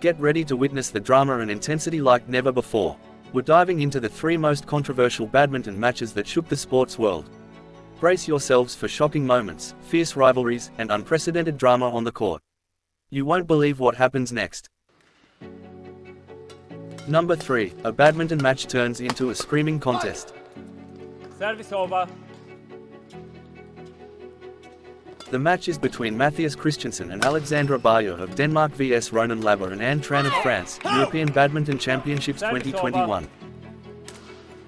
Get ready to witness the drama and intensity like never before. We're diving into the 3 most controversial badminton matches that shook the sports world. Brace yourselves for shocking moments, fierce rivalries, and unprecedented drama on the court. You won't believe what happens next. Number 3. A badminton match turns into a screaming contest. Service over. The match is between Matthias Christiansen and Alexandra Barrier of Denmark vs Ronan Laber and Anne Tran of France, European Badminton Championships 2021.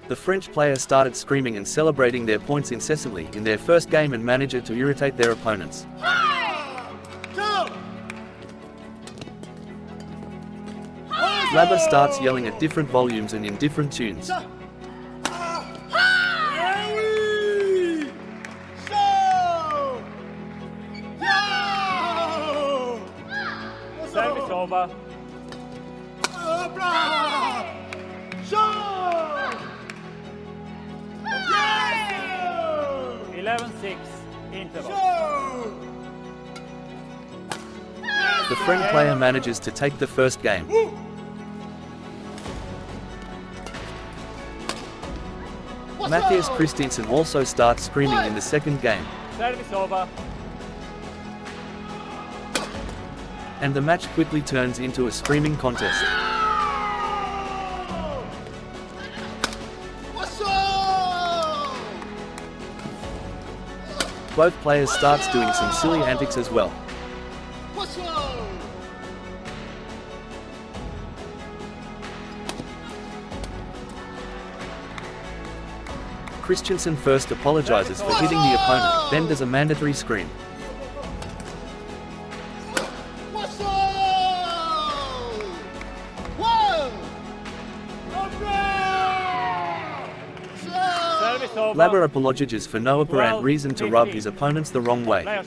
The French players started screaming and celebrating their points incessantly in their first game and managed to irritate their opponents. Laber starts yelling at different volumes and in different tunes. Service over. 11-6 interval. The French player manages to take the first game. Matthias Christiansen also starts screaming in the second game. Service over. And the match quickly turns into a screaming contest. Both players starts doing some silly antics as well. Christiansen first apologizes for hitting the opponent, then does a mandatory scream. Laber apologizes for no apparent reason to rub his opponents the wrong way.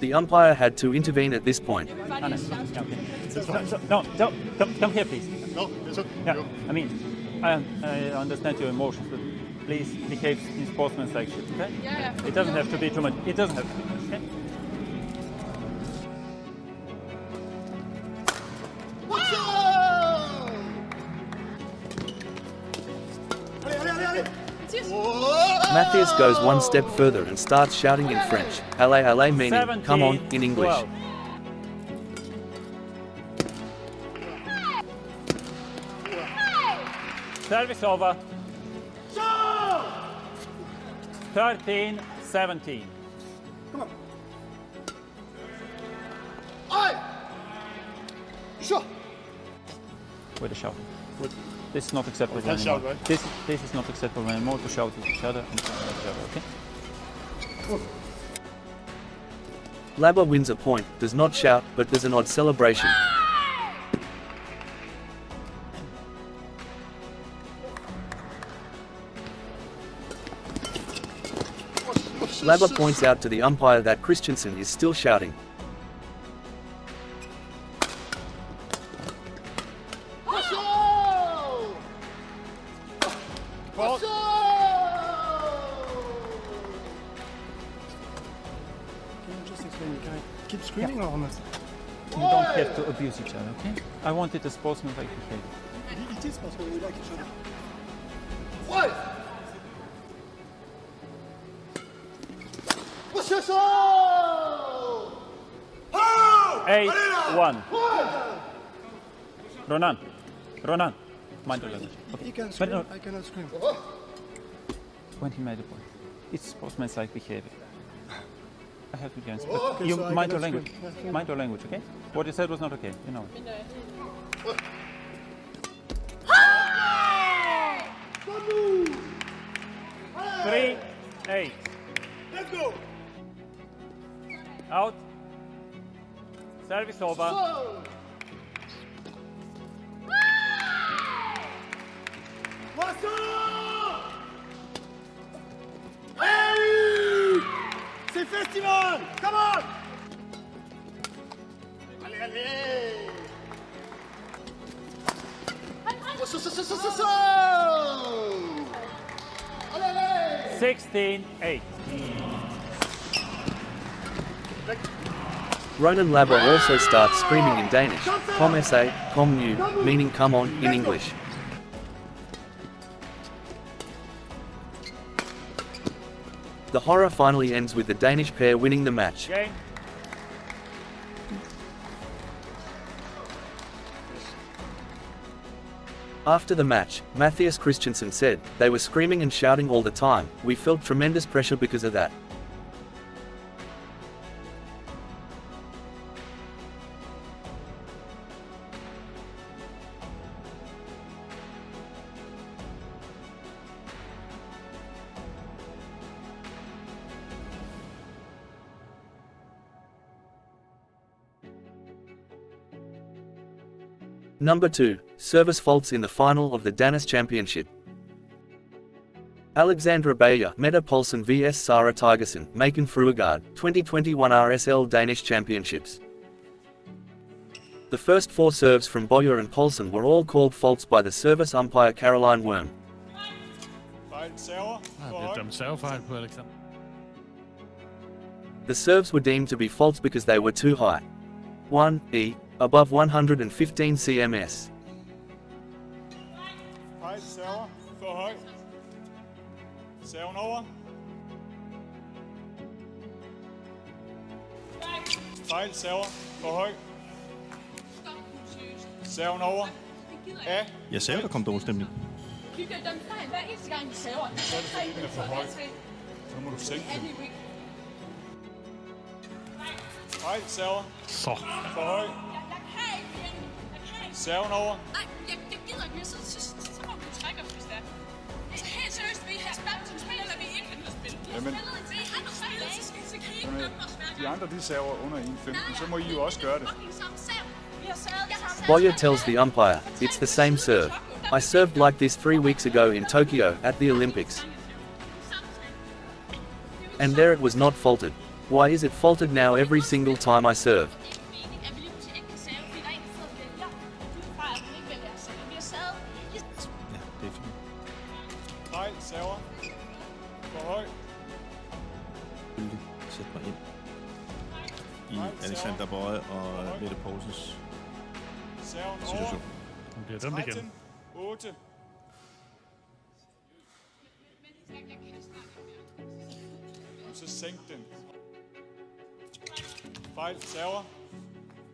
The umpire had to intervene at this point. No, come here, please. No, it's okay. Yeah, I mean, I understand your emotions, but please behave in sportsmanship, okay? Yeah. It doesn't have to be too much. It doesn't have to be, okay? Matthias goes one step further and starts shouting in French, allez allez, meaning, come on, in English. Service over. 13-17. Come on. Aye. Sure. With a shout. This is not acceptable anymore. Shout, right? This is not acceptable anymore to shout at each other and to shout at each other, okay? Laber wins a point, does not shout, but does an odd celebration. Laber points out to the umpire that Christiansen is still shouting. Keep screaming or not? You don't have to abuse each other, okay? I wanted a sportsmanlike behavior. It is possible we like each other. What? What's your soul? 8-1. Ronan, mind your language. Okay. He can But scream, no, I cannot scream. when he made a point, it's sportsmanlike behavior. I have to be honest, but Okay, you so I mind your cannot language. scream. Mind your language, okay? What you said was not okay, you know. 3-8. Let's go. Out. Service over. So. What's up? Hey! C'est festival! Come on! Allez, allez! So! Allez, allez! 16-8. Ronan Labber also starts screaming in Danish, "Kom sa, kom nu," meaning "come on" in English. The horror finally ends with the Danish pair winning the match. After the match, Matthias Christiansen said, "They were screaming and shouting all the time. We felt tremendous pressure because of that. Number 2. Service faults in the final of the Danish Championship. Alexandra Bayer, Mette Poulsen vs Sara Tigersen, Maken Fruegard, 2021 RSL Danish Championships. The first 4 serves from Boyer and Poulsen were all called faults by the service umpire Caroline Worm. The serves were deemed to be faults because they were too high. 1. E. Above 115 cms. Fejl server for høj. Serven over. Fejl server for høj. Serven over. A. Jeg sagde, der kom dårlig stemning. Så er det fordi, den er for høj. Så må du sænke den. Fejl server. Så. For høj. Serven over. Nej, jeg gider ikke mere, så må du trække os, hvis det er. Altså helt seriøst, vi har badmintonspil, eller vi ikke har spil. Jamen, Vi har noget spil, så kan I ikke dømme os hver gang. de andre de server under 1.15, så må I jo også gøre det. Vi har servet det samme. Boyer tells the umpire, "It's the same serve. I served like this 3 weeks ago in Tokyo, at the Olympics. And there it was not faulted. Why is it faulted now every single time I serve?" Ja, det er fint. Fejl server for høj. Sæt mig ind i Alexander Bøje og Mette Poulsens Serven over. situation. Hun bliver dømt igen. 8. Så sænk den. Fejl server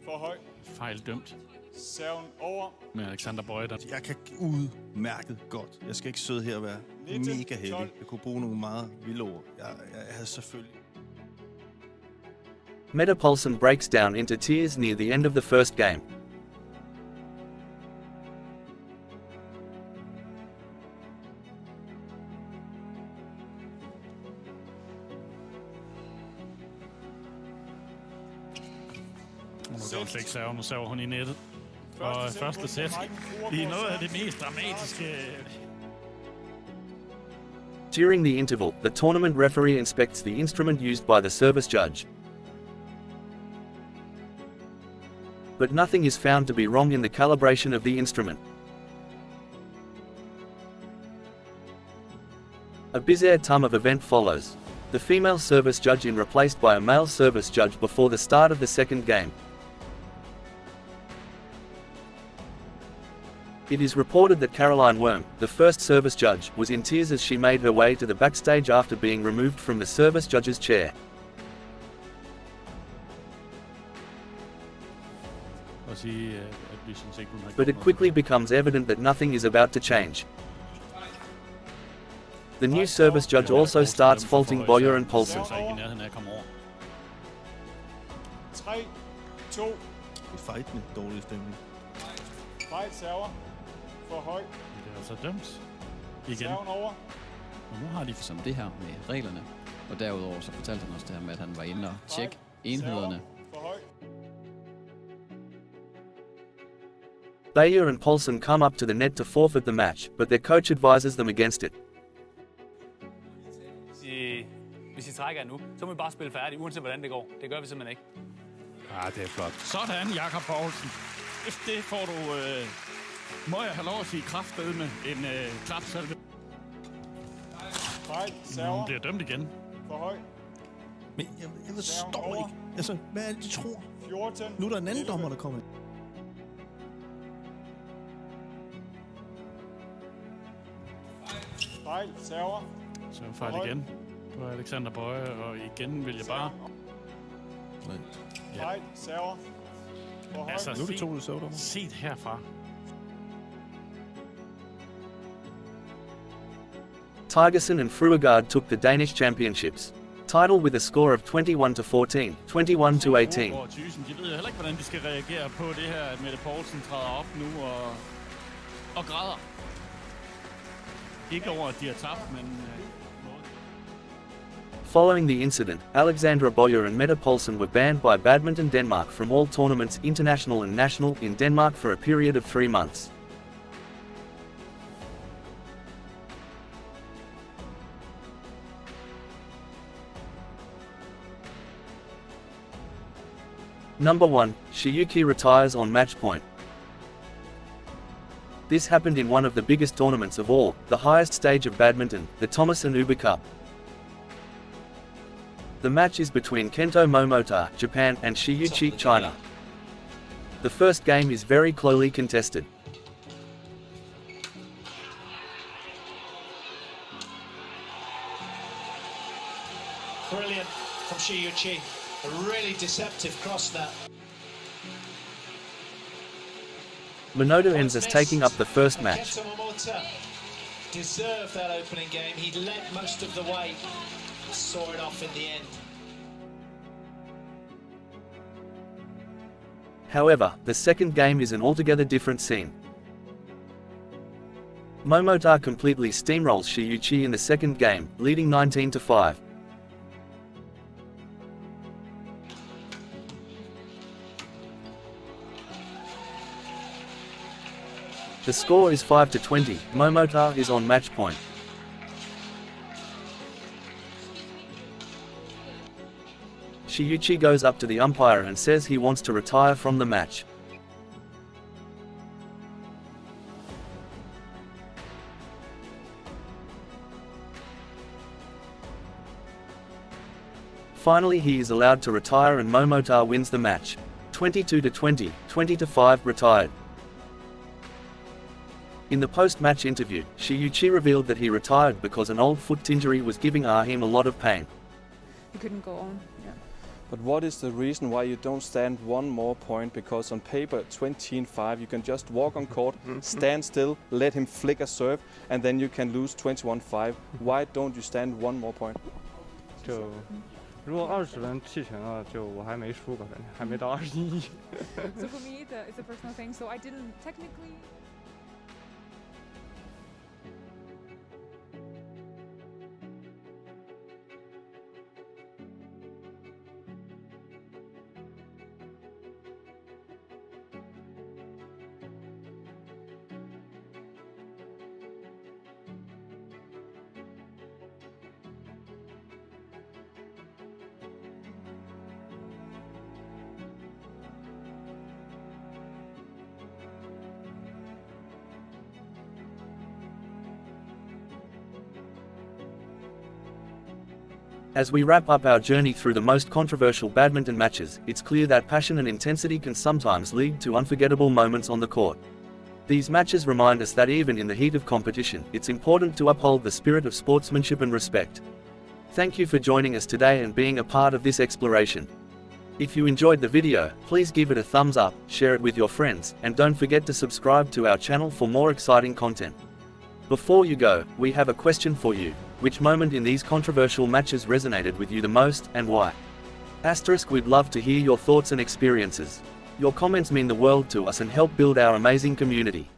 for høj. Fejl dømt Serven over. med Alexander Bøje, der Jeg kan udmærket godt. Jeg skal ikke sidde her og være 19, mega heldig. 12. Jeg kunne bruge nogle meget vilde ord. Jeg havde selvfølgelig... Mette Poulsen breaks down into tears near the end of the first game. nu kan hun slet ikke serve. Nu server hun i nettet. Og første sæt i noget af det mest dramatiske. During the interval, the tournament referee inspects the instrument used by the service judge. But nothing is found to be wrong in the calibration of the instrument. A bizarre ton of event follows. The female service judge is replaced by a male service judge before the start of the second game. It is reported that Caroline Worm, the first service judge, was in tears as she made her way to the backstage after being removed from the service judge's chair. But it quickly becomes evident that nothing is about to change. The new service judge also starts faulting Boyer and Poulsen. 3, 2. I fejtende dårlig stemning. Fejl server for høj. Det er altså dømt igen. Serven over. Og nu har de som det her med reglerne, og derudover så fortalte han også det her med, at han var inde og tjekke enhederne. For høj. Bayer and Poulsen come up to the net to forfeit the match, but their coach advises them against it. Hvis I trækker nu, så må vi bare spille færdigt, uanset hvordan det går. Det gør vi simpelthen ikke. Ja, det er flot. Sådan, Jakob Poulsen. Det får du, må jeg have lov at sige, kraftedme en klapsalve. Fejl server Hun bliver dømt igen. for høj. Men jeg forstår ikke. Altså, hvad er det, de tror? 14. Nu er der en anden dommer, der kommer. Fejl, server. Så fejl igen på Alexander Bøje, og igen vil jeg bare... Ja. Fejl, server. Altså, Nu er det 2 Showdown. set herfra. Tigerson and Fruegard took the Danish championships. Title with a score of 21-14, 21-18. Over Thyssen, de ved jo heller ikke, hvordan de skal reagere på det her, at Mette Poulsen træder op nu og græder. Ikke over, at de har tabt, men... Following the incident, Alexandra Boyer and Mette Poulsen were banned by Badminton Denmark from all tournaments, international and national, in Denmark for a period of 3 months. Number 1, Shiyuki retires on match point. This happened in one of the biggest tournaments of all, the highest stage of badminton, the Thomas and Uber Cup. The match is between Kento Momota, Japan, and Shiyuchi, China. The first game is very closely contested. Brilliant from Shiyuchi. A really deceptive cross that. Minota ends as taking up the first match. Kento Momota deserved that opening game. He led most of the way. Saw it off in the end. However, the second game is an altogether different scene. Momota completely steamrolls Shiyuchi in the second game, leading 19-5. The score is 5-20, Momota is on match point. Shiyuchi goes up to the umpire and says he wants to retire from the match. Finally he is allowed to retire and Momota wins the match. 22-20, 20-5, retired. In the post-match interview, Shiyuchi revealed that he retired because an old foot injury was giving him a lot of pain. He couldn't go on. Yeah. But what is the reason why you don't stand one more point? Because on paper, 20-5, you can just walk on court, stand still, let him flick a serve, and then you can lose 21-5. Why don't you stand one more point? 如果20分弃权了，就我还没输过，反正还没到21。So for me, it's a personal thing. So I didn't technically. As we wrap up our journey through the most controversial badminton matches, it's clear that passion and intensity can sometimes lead to unforgettable moments on the court. These matches remind us that even in the heat of competition, it's important to uphold the spirit of sportsmanship and respect. Thank you for joining us today and being a part of this exploration. If you enjoyed the video, please give it a thumbs up, share it with your friends, and don't forget to subscribe to our channel for more exciting content. Before you go, we have a question for you. Which moment in these controversial matches resonated with you the most, and why? *, we'd love to hear your thoughts and experiences. Your comments mean the world to us and help build our amazing community.